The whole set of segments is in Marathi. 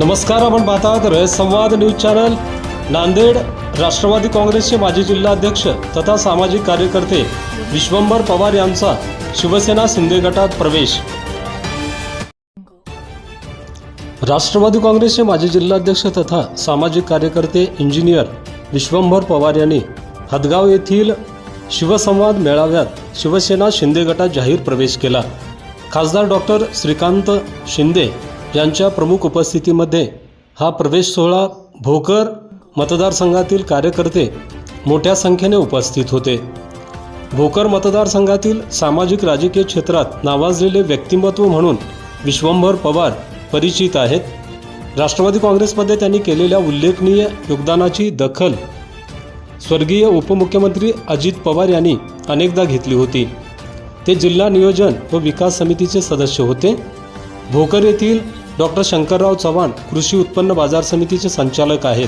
नमस्कार, आपण पाहतात रयत संवाद न्यूज चॅनल. नांदेड. राष्ट्रवादी काँग्रेसचे माजी जिल्हाध्यक्ष तथा सामाजिक कार्यकर्ते विश्वंभर पवार यांचा शिवसेना शिंदे गटात प्रवेश. राष्ट्रवादी काँग्रेसचे माजी जिल्हाध्यक्ष तथा सामाजिक कार्यकर्ते इंजिनियर विश्वंभर पवार यांनी हदगाव येथील शिवसंवाद मेळाव्यात शिवसेना शिंदे गटात जाहीर प्रवेश केला. खासदार डॉक्टर श्रीकांत शिंदे यांच्या प्रमुख उपस्थितीमध्ये हा प्रवेश सोहळा भोकर मतदारसंघातील कार्यकर्ते मोठ्या संख्येने उपस्थित होते. भोकर मतदारसंघातील सामाजिक राजकीय क्षेत्रात नावाजलेले व्यक्तिमत्व म्हणून विश्वंभर पवार परिचित आहेत. राष्ट्रवादी काँग्रेसमध्ये त्यांनी केलेल्या उल्लेखनीय योगदानाची दखल स्वर्गीय उपमुख्यमंत्री अजित पवार यांनी अनेकदा घेतली होती. ते जिल्हा नियोजन व विकास समितीचे सदस्य होते. भोकर येथील डॉक्टर शंकरराव चव्हाण कृषी उत्पन्न बाजार समितीचे संचालक आहेत.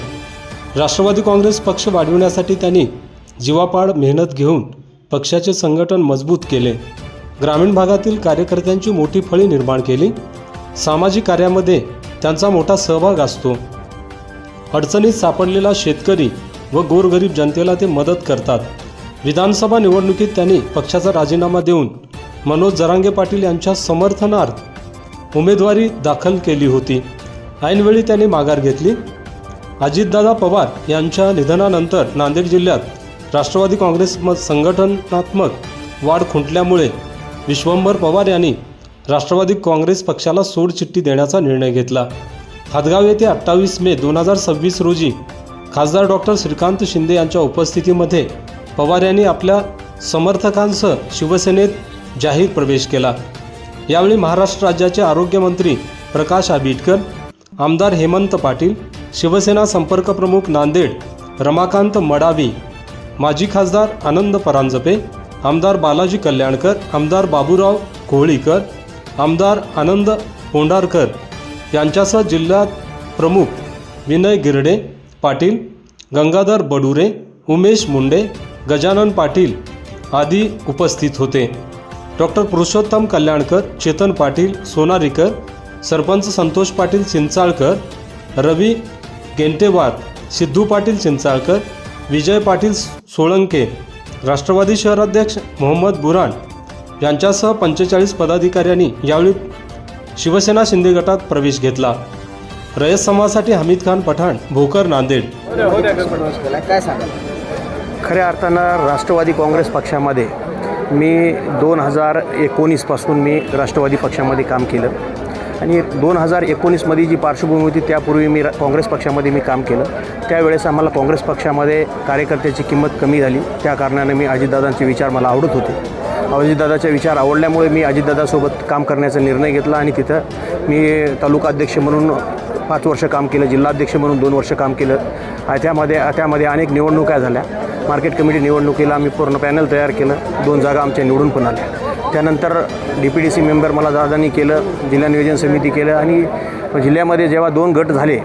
राष्ट्रवादी काँग्रेस पक्ष वाढविण्यासाठी त्यांनी जीवापाड मेहनत घेऊन पक्षाचे संघटन मजबूत केले. ग्रामीण भागातील कार्यकर्त्यांची मोठी फळी निर्माण केली. सामाजिक कार्यामध्ये त्यांचा मोठा सहभाग असतो. अडचणीत सापडलेला शेतकरी व गोरगरीब जनतेला ते मदत करतात. विधानसभा निवडणुकीत त्यांनी पक्षाचा राजीनामा देऊन मनोज जरांगे पाटील यांच्या समर्थनार्थ उमेदवारी दाखल केली होती. ऐनवेळी त्यांनी माघार घेतली. अजितदादा पवार यांच्या निधनानंतर नांदेड जिल्ह्यात राष्ट्रवादी काँग्रेस संघटनात्मक वाढ खुंटल्यामुळे विश्वंभर पवार यांनी राष्ट्रवादी काँग्रेस पक्षाला सोडचिठ्ठी देण्याचा निर्णय घेतला. हदगाव येथे 28 मे 2026 रोजी खासदार डॉक्टर श्रीकांत शिंदे यांच्या उपस्थितीमध्ये पवार यांनी आपल्या समर्थकांसह शिवसेनेत जाहीर प्रवेश केला. यावेळी महाराष्ट्र राज्याचे आरोग्यमंत्री प्रकाश आंबेडकर, आमदार हेमंत पाटील, शिवसेना संपर्क प्रमुख नांदेड रमाकांत मडावी, माजी खासदार आनंद परांजपे, आमदार बालाजी कल्याणकर, आमदार बाबूराव कोहळीकर, आमदार आनंद पोंडारकर यांच्यासह जिल्हा प्रमुख विनय गिरडे पाटील, गंगाधर बडुरे, उमेश मुंडे, गजानन पाटील आदी उपस्थित होते. डॉक्टर पुरुषोत्तम कल्याणकर, चेतन पाटील सोनारीकर, सरपंच संतोष पाटील चिंचाळकर, रवी गेंटेवार, सिद्धू पाटील चिंचाळकर, विजय पाटील सोळंके, राष्ट्रवादी शहराध्यक्ष मोहम्मद बुरान यांच्यासह 45 पदाधिकाऱ्यांनी यावेळी शिवसेना शिंदे गटात प्रवेश घेतला. रयत समाजासाठी हमीद खान पठाण, भोकर, नांदेड. खऱ्या अर्थानं राष्ट्रवादी काँग्रेस पक्षामध्ये मी 2019पासून मी राष्ट्रवादी पक्षामध्ये काम केलं आणि 2019मध्ये जी पार्श्वभूमी होती त्यापूर्वी मी काँग्रेस पक्षामध्ये मी काम केलं. त्यावेळेस आम्हाला काँग्रेस पक्षामध्ये कार्यकर्त्याची किंमत कमी झाली. त्या कारणाने मी अजितदादांचे विचार मला आवडत होते. अजितदादाचे विचार आवडल्यामुळे मी अजितदादासोबत काम करण्याचा निर्णय घेतला आणि तिथं मी तालुका अध्यक्ष म्हणून 5 वर्ष काम केलं, जिल्हाध्यक्ष म्हणून 2 वर्ष काम केलं. त्यामध्ये अनेक निवडणुका झाल्या. मार्केट कमिटी निवडणुकीला आम्ही पूर्ण पॅनल तयार केलं. 2 जागा आमच्या निवडून पण आल्या. त्यानंतर DPDC मेंबर मला दादांनी केलं, जिल्हा नियोजन समिती केलं आणि जिल्ह्यामध्ये जेव्हा 2 गट झाले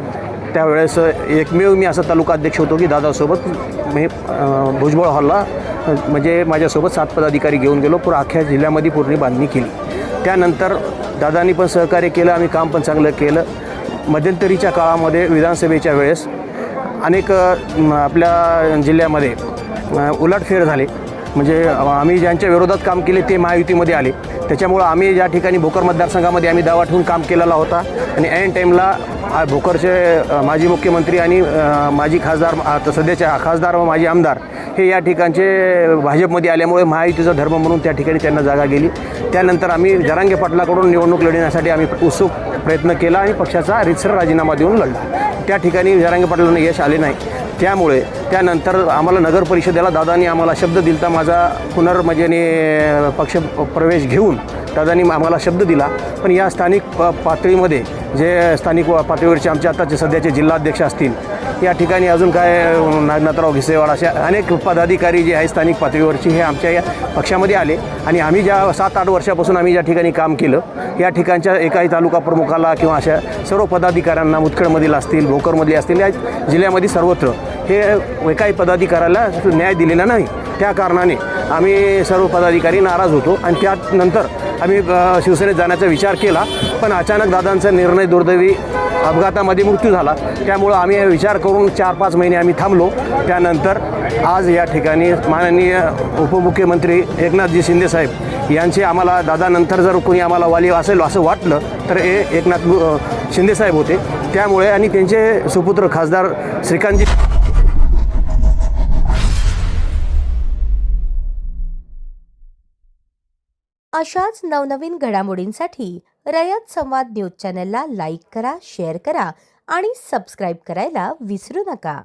त्यावेळेस एकमेव मी असा तालुका अध्यक्ष होतो की दादासोबत मी भुजबळ हॉलला म्हणजे माझ्यासोबत 7 पदाधिकारी घेऊन गेलो. पूर्ण अख्ख्या जिल्ह्यामध्ये पूर्ण बांधणी केली. त्यानंतर दादांनी पण सहकार्य केलं, आम्ही काम पण चांगलं केलं. मध्यंतरीच्या काळामध्ये विधानसभेच्या वेळेस अनेक आपल्या जिल्ह्यामध्ये उलटफेर झाले. म्हणजे आम्ही ज्यांच्या विरोधात काम केले ते महायुतीमध्ये आले. त्याच्यामुळं आम्ही ज्या ठिकाणी भोकर मतदारसंघामध्ये आम्ही दावा ठेवून काम केलेला होता आणि ऐन टाईमला भोकरचे माजी मुख्यमंत्री आणि माजी खासदार, आता सध्याचे खासदार व माजी आमदार हे या ठिकाणचे भाजपमध्ये आल्यामुळे महायुतीचा धर्म म्हणून त्या ठिकाणी त्यांना जागा गेली. त्यानंतर आम्ही जरांगे पाटलाकडून निवडणूक लढवण्यासाठी आम्ही उत्सुक प्रयत्न केला आणि पक्षाचा रितसर राजीनामा देऊन लढला. त्या ठिकाणी जरांगे पाटलांना यश आले नाही. त्यामुळे त्यानंतर आम्हाला नगर परिषदेला दादांनी आम्हाला शब्द दिलता. माझा पुनर्मजेने पक्ष प्रवेश घेऊन दादांनी आम्हाला शब्द दिला. पण या स्थानिक पातळीमध्ये जे स्थानिक पातळीवरचे आमचे आताचे सध्याचे जिल्हाध्यक्ष असतील, या ठिकाणी अजून काय नागनाथराव घिसेवाड अशा अनेक पदाधिकारी जे आहे स्थानिक पातळीवरची हे आमच्या या पक्षामध्ये आले आणि आम्ही ज्या 7-8 वर्षापासून आम्ही ज्या ठिकाणी काम केलं या ठिकाणच्या एकाही तालुका प्रमुखाला किंवा अशा सर्व पदाधिकाऱ्यांना मुदखेडमधील असतील, भोकरमधले असतील, या जिल्ह्यामध्ये सर्वत्र हे एकाही पदाधिकाऱ्याला न्याय दिलेला नाही. त्या कारणाने आम्ही सर्व पदाधिकारी नाराज होतो आणि त्यानंतर आम्ही शिवसेनेत जाण्याचा विचार केला. पण अचानक दादांचा निर्णय दुर्दैवी अपघातामध्ये मृत्यू झाला. त्यामुळं आम्ही विचार करून 4-5 महिने आम्ही थांबलो. त्यानंतर आज या ठिकाणी माननीय उपमुख्यमंत्री एकनाथजी शिंदेसाहेब यांचे आम्हाला दादानंतर जर कोणी आम्हाला वाली असेल असं वाटलं तर हे एकनाथ शिंदेसाहेब होते. त्यामुळे आणि त्यांचे सुपुत्र खासदार श्रीकांतजी. अशाच नवनवीन घडामोडींसाठी रयत संवाद न्यूज चॅनलला लाईक करा, शेअर करा आणि सबस्क्राईब करायला विसरू नका.